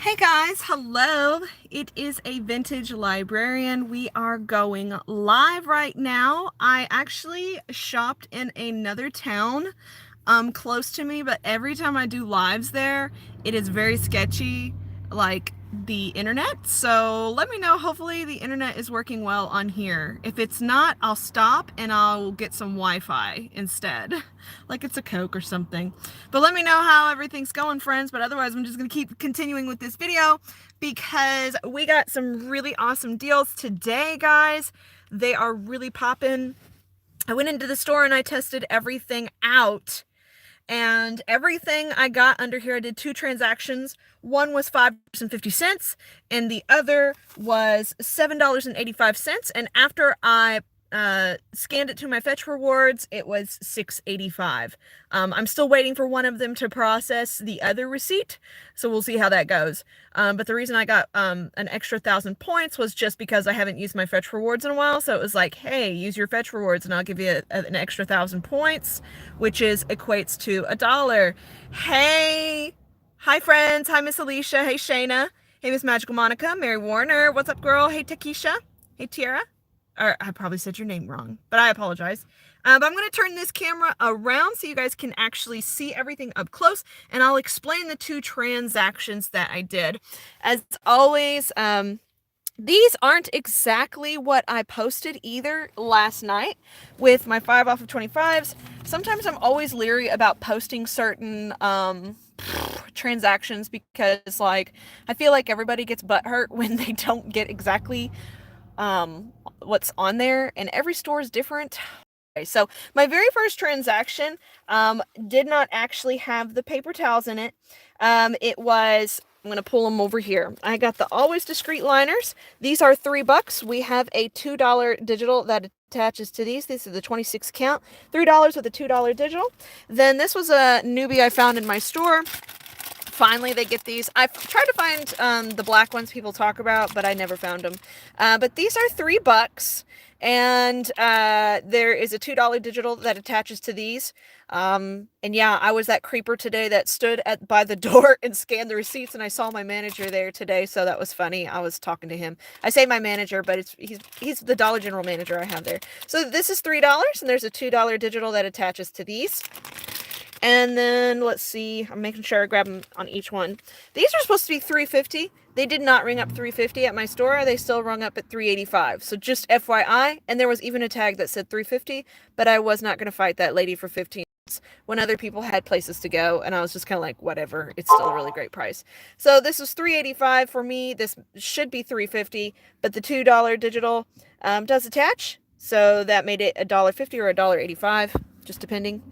Hey guys, hello. It is a Vintage Librarian. We are going live right now. I actually shopped in another town close to me, but every time I do lives there, it is very sketchy, like the internet. So let me know. Hopefully the internet is working well on here. If it's not, I'll stop and I'll get some Wi-Fi instead, like it's a Coke or something. But let me know how everything's going, friends. But otherwise, I'm just gonna keep continuing with this video because we got some really awesome deals today, guys. They are really popping. I went into the store and I tested everything out, and everything I got under here, I did two transactions. One was $5.50 and the other was $7.85. And after I scanned it to my fetch rewards, it was $6.85. I'm still waiting for one of them to process the other receipt, so we'll see how that goes. But the reason I got an extra 1,000 points was just because I haven't used my fetch rewards in a while. So it was like, hey, use your fetch rewards and I'll give you an extra 1,000 points, which equates to $1. Hey, hi friends. Hi Miss Alicia. Hey Shayna. Hey Miss Magical Monica. Mary Warner. What's up, girl? Hey Takesha. Hey Tiara. Or I probably said your name wrong, but I apologize. But I'm going to turn this camera around so you guys can actually see everything up close, and I'll explain the two transactions that I did. As always, these aren't exactly what I posted either last night with my 5 off of 25s. Sometimes I'm always leery about posting certain transactions because, like, I feel like everybody gets butthurt when they don't get exactly what's on there, and every store is different. Okay, so my very first transaction did not actually have the paper towels in it. It was, I'm going to pull them over here. I got the Always Discreet liners. These are $3. We have a $2 digital that attaches to these. These are the 26 count. $3 with a $2 digital. Then this was a newbie I found in my store. Finally, they get these. I've tried to find the black ones people talk about, but I never found them. But these are $3, and there is a $2 digital that attaches to these. And yeah, I was that creeper today that stood by the door and scanned the receipts, and I saw my manager there today, so that was funny. I was talking to him. I say my manager, but he's the Dollar General manager I have there. So this is $3, and there's a $2 digital that attaches to these. And then, let's see, I'm making sure I grab them on each one. These are supposed to be $3.50. They did not ring up $3.50 at my store. They still rung up at $3.85. So just FYI, and there was even a tag that said $3.50, but I was not going to fight that lady for 15 cents when other people had places to go, and I was just kind of like, whatever, it's still a really great price. So this was $3.85 for me. This should be $3.50, but the $2 digital does attach, so that made it $1.50 or $1.85, just depending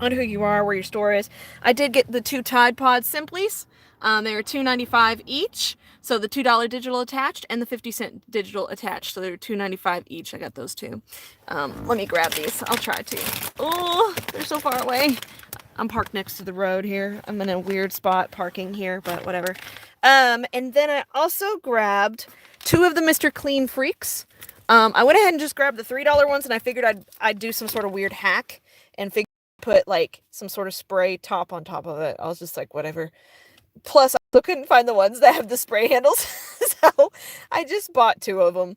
on who you are, where your store is. I did get the two Tide Pod Simplies. They were $2.95 each. So the $2 digital attached and the 50-cent digital attached. So they're $2.95 each. I got those two. Let me grab these. I'll try to. Oh, they're so far away. I'm parked next to the road here. I'm in a weird spot parking here, but whatever. And then I also grabbed two of the Mr. Clean Freaks. I went ahead and just grabbed the $3 ones, and I figured I'd do some sort of weird hack and put like some sort of spray top on top of it. I was just like, whatever. Plus, I also couldn't find the ones that have the spray handles, so I just bought two of them.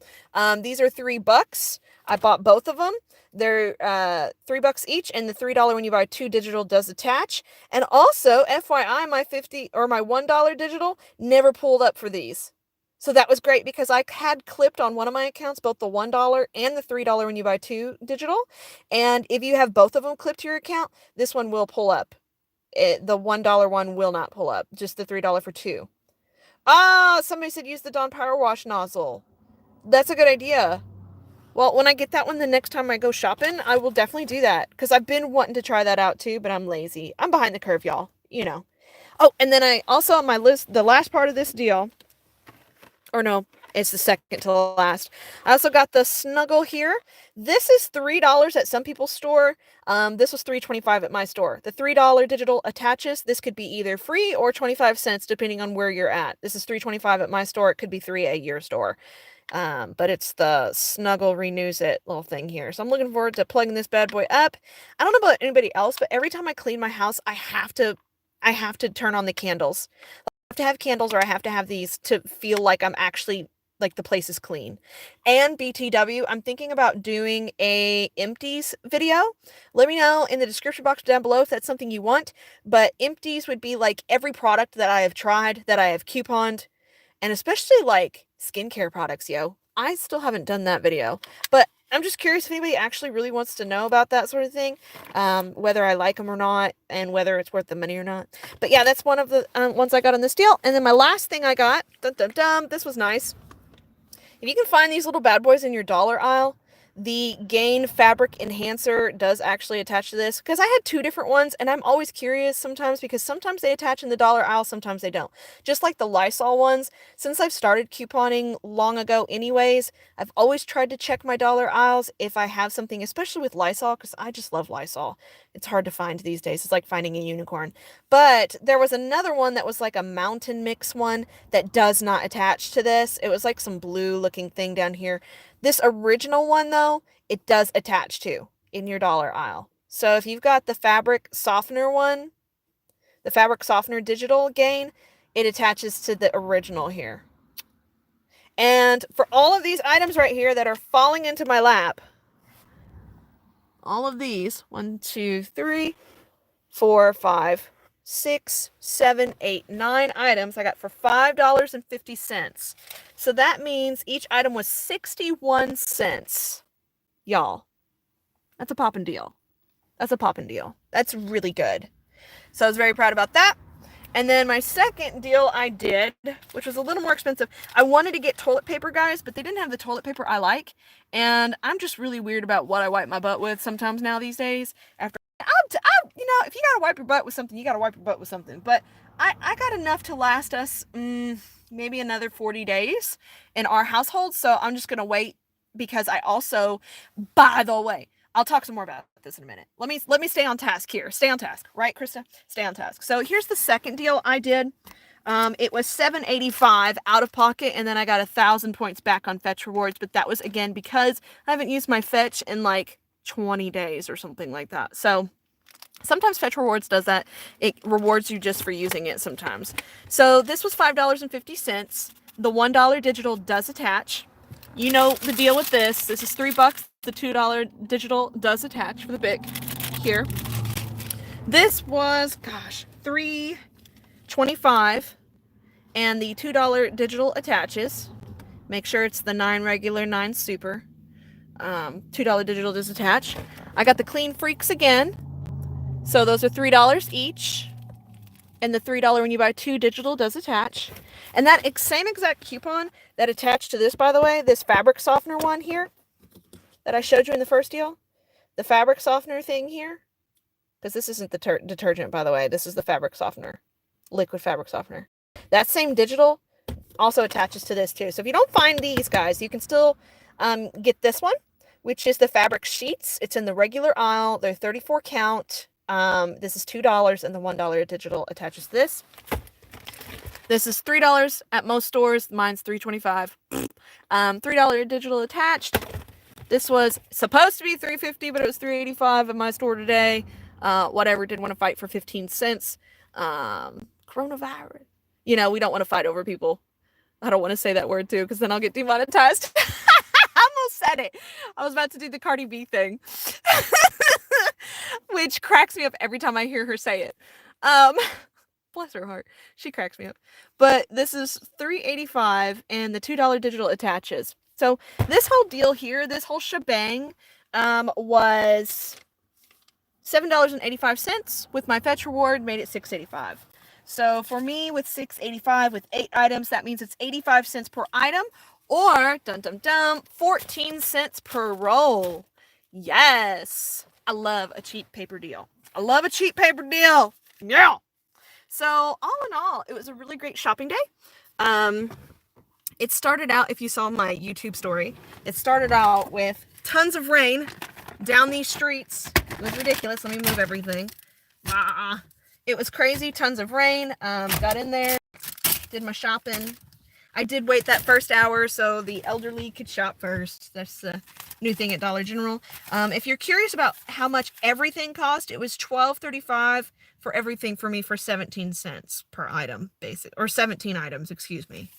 These are $3. I bought both of them. They're $3 each, and the $3 when you buy two digital does attach. And also, FYI, my $1 digital never pulled up for these. So that was great because I had clipped on one of my accounts both the $1 and the $3 when you buy two digital. And if you have both of them clipped to your account, this one will pull up. The $1 one will not pull up, just the $3 for two. Ah, somebody said use the Dawn Power Wash nozzle. That's a good idea. Well, when I get that one the next time I go shopping, I will definitely do that because I've been wanting to try that out too, but I'm lazy. I'm behind the curve, y'all. You know. Oh, and then I also on my list, the last part of this deal, or no, it's the second to last. I also got the Snuggle here. This is $3 at some people's store. This was $3.25 at my store. The $3 digital attaches. This could be either free or 25 cents depending on where you're at. This is $3.25 at my store. It could be $3 at your store. But it's the Snuggle Renews It little thing here. So I'm looking forward to plugging this bad boy up. I don't know about anybody else, but every time I clean my house, I have to turn on the candles. to have candles or I have to have these to feel like I'm actually, like the place is clean. And BTW, I'm thinking about doing a empties video. Let me know in the description box down below if that's something you want. But empties would be like every product that I have tried, that I have couponed, and especially like skincare products, yo. I still haven't done that video, but I'm just curious if anybody actually really wants to know about that sort of thing, whether I like them or not, and whether it's worth the money or not. But yeah, that's one of the ones I got on this deal. And then my last thing I got, this was nice. If you can find these little bad boys in your dollar aisle, the Gain Fabric Enhancer does actually attach to this, because I had two different ones, and I'm always curious sometimes, because sometimes they attach in the dollar aisle, sometimes they don't. Just like the Lysol ones, since I've started couponing long ago anyways, I've always tried to check my dollar aisles if I have something, especially with Lysol, because I just love Lysol. It's hard to find these days. It's like finding a unicorn. But there was another one that was like a mountain mix one that does not attach to this. It was like some blue looking thing down here. This original one, though, it does attach to in your dollar aisle. So if you've got the fabric softener one, the fabric softener digital Gain, it attaches to the original here. And for all of these items right here that are falling into my lap, all of these, 1, 2, 3, 4, 5, 6, 7, 8, 9 items I got for $5.50. So that means each item was 61 cents. Y'all, that's a poppin' deal. That's a poppin' deal. That's really good. So I was very proud about that. And then my second deal I did, which was a little more expensive. I wanted to get toilet paper, guys, but they didn't have the toilet paper I like. And I'm just really weird about what I wipe my butt with sometimes now these days. After you know, if you gotta wipe your butt with something, you gotta wipe your butt with something. But I got enough to last us maybe another 40 days in our household. So I'm just gonna wait, because I also, by the way, I'll talk some more about this in a minute. Let me stay on task here. Stay on task, right, Krista? Stay on task. So here's the second deal I did. It was $7.85 out of pocket, and then I got 1,000 points back on Fetch Rewards. But that was, again, because I haven't used my Fetch in like 20 days or something like that. So sometimes Fetch Rewards does that. It rewards you just for using it sometimes. So this was $5.50. The $1 digital does attach. You know the deal with this. This is $3. The $2 digital does attach for the Bic here. This was, gosh, $3.25, and the $2 digital attaches. Make sure it's the 9 regular, 9 super. $2 digital does attach. I got the Clean Freaks again. So those are $3 each. And the $3 when you buy 2 digital does attach. And that same exact coupon that attached to this, by the way, this fabric softener one here that I showed you in the first deal, the fabric softener thing here, because this isn't the detergent, by the way, this is the fabric softener, liquid fabric softener. That same digital also attaches to this too. So if you don't find these, guys, you can still get this one, which is the fabric sheets. It's in the regular aisle. They're 34 count. This is $2, and the $1 digital attaches to this. This is $3 at most stores. Mine's $3.25. $3 digital attached. This was supposed to be $3.50, but it was $3.85 at my store today. Whatever, didn't want to fight for 15 cents. Coronavirus. You know, we don't want to fight over people. I don't want to say that word too, because then I'll get demonetized. I almost said it. I was about to do the Cardi B thing. Which cracks me up every time I hear her say it. Bless her heart. She cracks me up. But this is $3.85, and the $2 digital attaches. So this whole deal here, this whole shebang, was $7.85 with my Fetch Reward, made it $6.85. So for me, with $6.85 with 8 items, that means it's 85 cents per item, or 14 cents per roll. Yes, I love a cheap paper deal. I love a cheap paper deal. Yeah. So all in all, it was a really great shopping day. It started out, if you saw my YouTube story, it started out with tons of rain down these streets. It was ridiculous. Let me move everything. It was crazy. Tons of rain. Got in there, did my shopping. I did wait that first hour so the elderly could shop first. That's the new thing at Dollar General. If you're curious about how much everything cost, it was $12.35 for everything for me for 17 cents per item, basic, or 17 items, excuse me.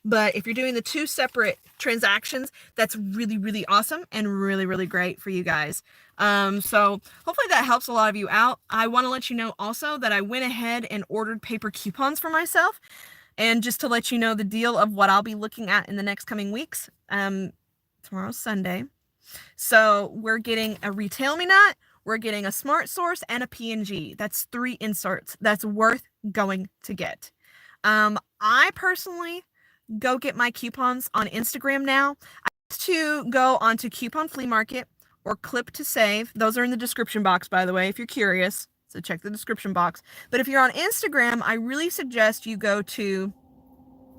But if you're doing the 2 separate transactions, that's really, really awesome and really, really great for you guys. So hopefully that helps a lot of you out. I want to let you know also that I went ahead and ordered paper coupons for myself. And just to let you know the deal of what I'll be looking at in the next coming weeks. Tomorrow's Sunday. So we're getting a Retail Me Not, we're getting a Smart Source, and a P&G. That's 3 inserts. That's worth going to get. I personally go get my coupons on Instagram now. I used to go onto Coupon Flea Market or Clip to Save. Those are in the description box, by the way, if you're curious. So check the description box. But if you're on Instagram, I really suggest you go to,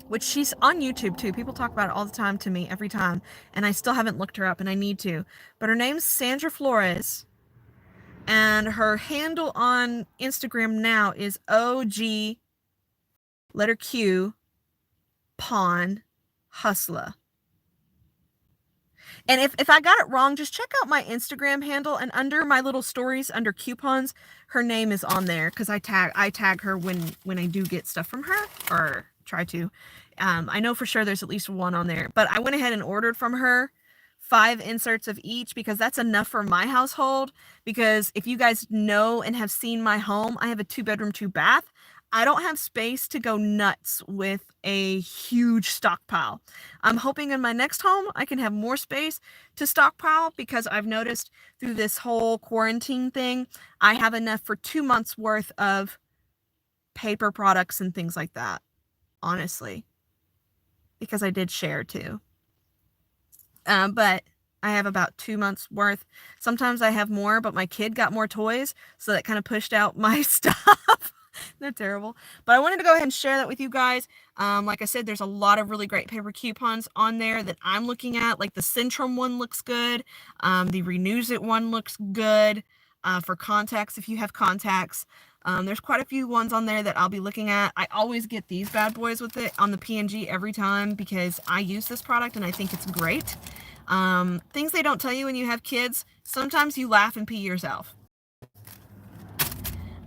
which she's on YouTube too. People talk about it all the time to me, every time. And I still haven't looked her up, and I need to. But her name's Sandra Flores. And her handle on Instagram now is OG, letter Q, Pawn Hustler. And if I got it wrong, just check out my Instagram handle, and under my little stories under coupons, her name is on there, because I tag her when I do get stuff from her, or try to. I know for sure there's at least one on there, but I went ahead and ordered from her 5 inserts of each, because that's enough for my household. Because if you guys know and have seen my home, I have a 2-bedroom, 2-bath. I don't have space to go nuts with a huge stockpile. I'm hoping in my next home I can have more space to stockpile, because I've noticed through this whole quarantine thing, I have enough for 2 months worth of paper products and things like that, honestly, because I did share too. But I have about 2 months worth. Sometimes I have more, but my kid got more toys, so that kind of pushed out my stuff. They're terrible. But I wanted to go ahead and share that with you guys. Like I said, there's a lot of really great paper coupons on there that I'm looking at. Like the Centrum one looks good. The Renews It one looks good. For contacts, if you have contacts. There's quite a few ones on there that I'll be looking at. I always get these bad boys with it on the P&G every time, because I use this product and I think it's great. Things they don't tell you when you have kids, sometimes you laugh and pee yourself.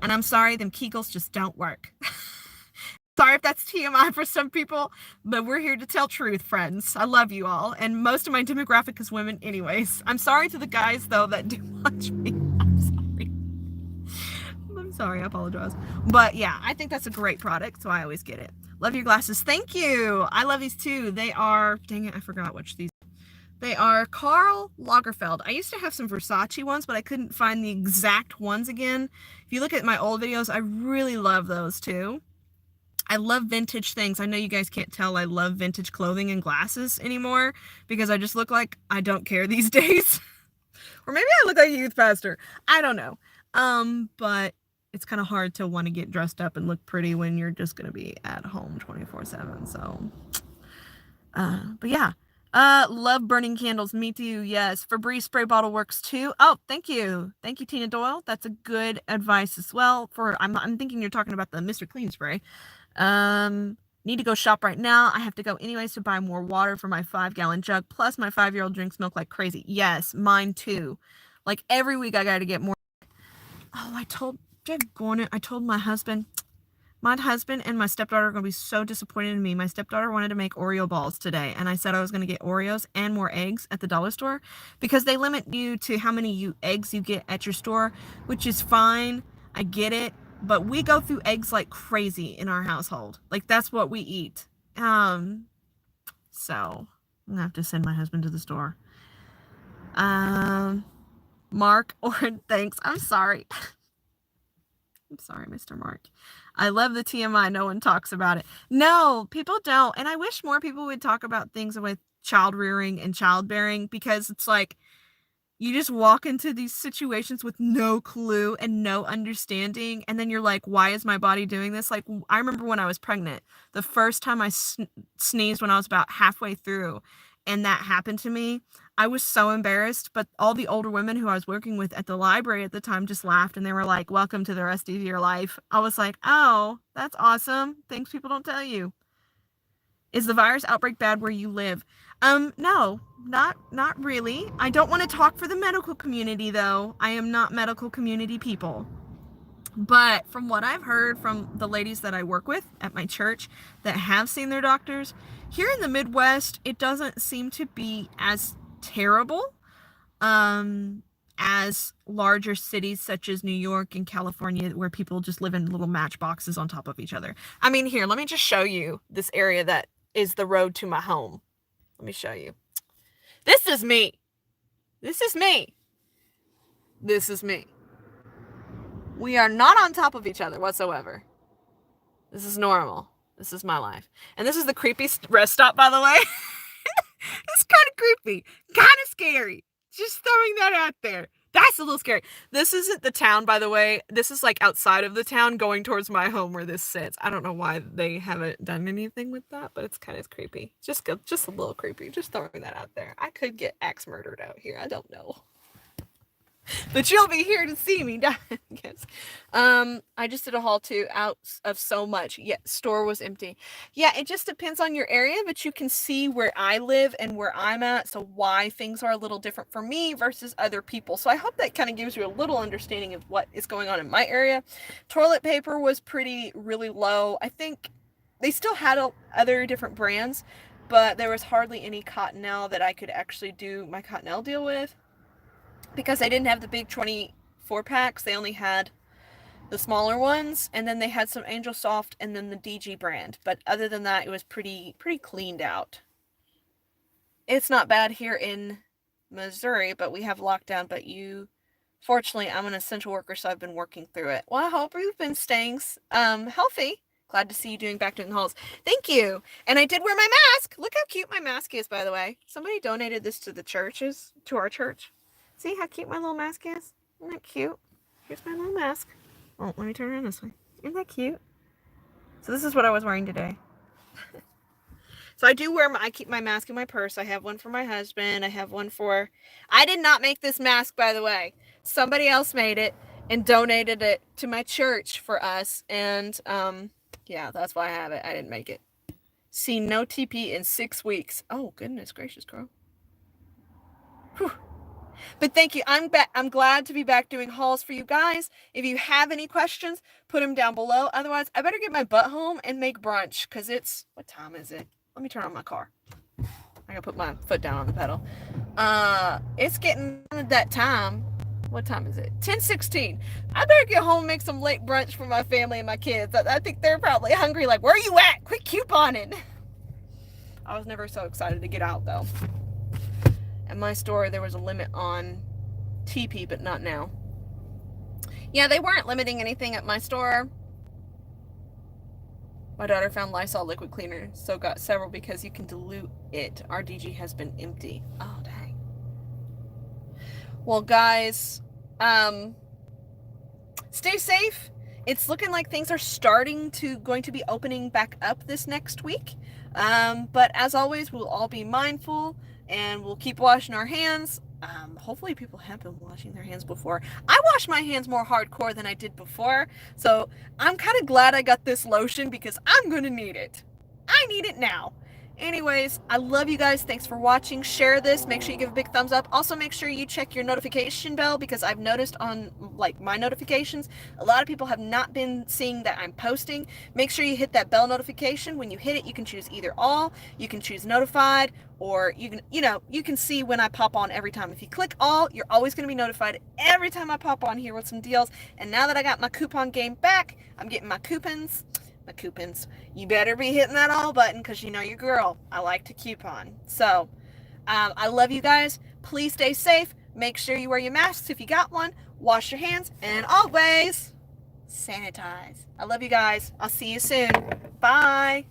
And I'm sorry, them Kegels just don't work. Sorry if that's TMI for some people, but we're here to tell truth, friends. I love you all, and most of my demographic is women anyways. I'm sorry to the guys, though, that do watch me. I'm sorry, I apologize. But yeah, I think that's a great product, so I always get it. Love your glasses. Thank you. I love these too. They are, dang it, I forgot which these. They are Karl Lagerfeld. I used to have some Versace ones, but I couldn't find the exact ones again. If you look at my old videos, I really love those too. I love vintage things. I know you guys can't tell I love vintage clothing and glasses anymore, because I just look like I don't care these days. Or maybe I look like a youth pastor. I don't know. But it's kind of hard to want to get dressed up and look pretty when you're just going to be at home 24/7. So, but yeah. Love burning candles. Me too. Yes. Febreze spray bottle works too. Oh, thank you. Thank you, Tina Doyle. That's a good advice as well. I'm thinking you're talking about the Mr. Clean spray. Need to go shop right now. I have to go anyways to buy more water for my 5-gallon jug. Plus my 5-year-old drinks milk like crazy. Yes, mine too. Like every week I got to get more. Oh, I told my husband and my stepdaughter are going to be so disappointed in me. My stepdaughter wanted to make Oreo balls today, and I said I was going to get Oreos and more eggs at the dollar store, because they limit you to how many eggs you get at your store, which is fine. I get it, but we go through eggs like crazy in our household. Like, that's what we eat. So I'm going to have to send my husband to the store. Mark, or thanks. I'm sorry. I'm sorry, Mr. Mark. I love the TMI. No one talks about it. No, people don't. And I wish more people would talk about things with child rearing and childbearing, because it's like you just walk into these situations with no clue and no understanding. And then you're like, why is my body doing this? Like, I remember when I was pregnant, the first time I sneezed when I was about halfway through, and that happened to me, I was so embarrassed, but all the older women who I was working with at the library at the time just laughed, and they were like, welcome to the rest of your life. I was like, oh, that's awesome. Things people don't tell you. Is the virus outbreak bad where you live? No, not really. I don't want to talk for the medical community, though. I am not medical community people. But from what I've heard from the ladies that I work with at my church that have seen their doctors, here in the Midwest, it doesn't seem to be as terrible as larger cities such as New York and California, where people just live in little matchboxes on top of each other. I mean, here, let me just show you this area that is the road to my home. Let me show you. This is me. This is me. This is me. We are not on top of each other whatsoever. This is normal. This is my life. And this is the creepy rest stop, by the way. It's kind of creepy. Kind of scary. Just throwing that out there. That's a little scary. This isn't the town, by the way. This is like outside of the town going towards my home where this sits. I don't know why they haven't done anything with that, but it's kind of creepy. Just a little creepy. Just throwing that out there. I could get axe murdered out here. I don't know. But you'll be here to see me. Yes. I just did a haul too out of so much. Yeah, store was empty. Yeah, it just depends on your area, but you can see where I live and where I'm at, so why things are a little different for me versus other people. So I hope that kind of gives you a little understanding of what is going on in my area. Toilet paper was really low. I think they still had other different brands, but there was hardly any Cottonelle that I could actually do my Cottonelle deal with, because they didn't have the big 24 packs. They only had the smaller ones, and then they had some Angel Soft and then the DG brand. But other than that, it was pretty cleaned out. It's not bad here in Missouri, but we have lockdown. But fortunately, I'm an essential worker, so I've been working through it. Well, I hope you've been staying healthy. Glad to see you back doing hauls. Thank you. And I did wear my mask. Look how cute my mask is, by the way. Somebody donated this to our church. See how cute my little mask is? Isn't that cute? Here's my little mask. Oh, let me turn around this way. Isn't that cute? So this is what I was wearing today. So I keep my mask in my purse. I have one for my husband. I have one I did not make this mask, by the way. Somebody else made it and donated it to my church for us. And, yeah, that's why I have it. I didn't make it. See, no TP in 6 weeks. Oh, goodness gracious, girl. Whew. But thank you. I'm glad to be back doing hauls for you guys. If you have any questions, put them down below. Otherwise, I better get my butt home and make brunch, because what time is it? Let me turn on my car. I gotta put my foot down on the pedal. It's getting that time. What time is it? 10:16. I better get home and make some late brunch for my family and my kids. I think they're probably hungry, like, where are you at? Quit couponing. I was never so excited to get out, though. At my store, there was a limit on TP, but not now. Yeah, they weren't limiting anything at my store. My daughter found Lysol liquid cleaner, so got several because you can dilute it. Our DG has been empty. Oh, dang. Well, guys, stay safe. It's looking like things are going to be opening back up this next week. But as always, we'll all be mindful. And we'll keep washing our hands. Hopefully people have been washing their hands before. I wash my hands more hardcore than I did before. So I'm kind of glad I got this lotion, because I'm going to need it. I need it now. Anyways, I love you guys. Thanks for watching. Share this. Make sure you give a big thumbs up. Also, make sure you check your notification bell, because I've noticed on my notifications, a lot of people have not been seeing that I'm posting. Make sure you hit that bell notification. When you hit it, you can choose either all, you can choose notified, or you can see when I pop on every time. If you click all, you're always going to be notified every time I pop on here with some deals. And now that I got my coupon game back, I'm getting my coupons. You better be hitting that all button, because you know your girl. I like to coupon. So, I love you guys. Please stay safe. Make sure you wear your masks if you got one. Wash your hands. And always sanitize. I love you guys. I'll see you soon. Bye.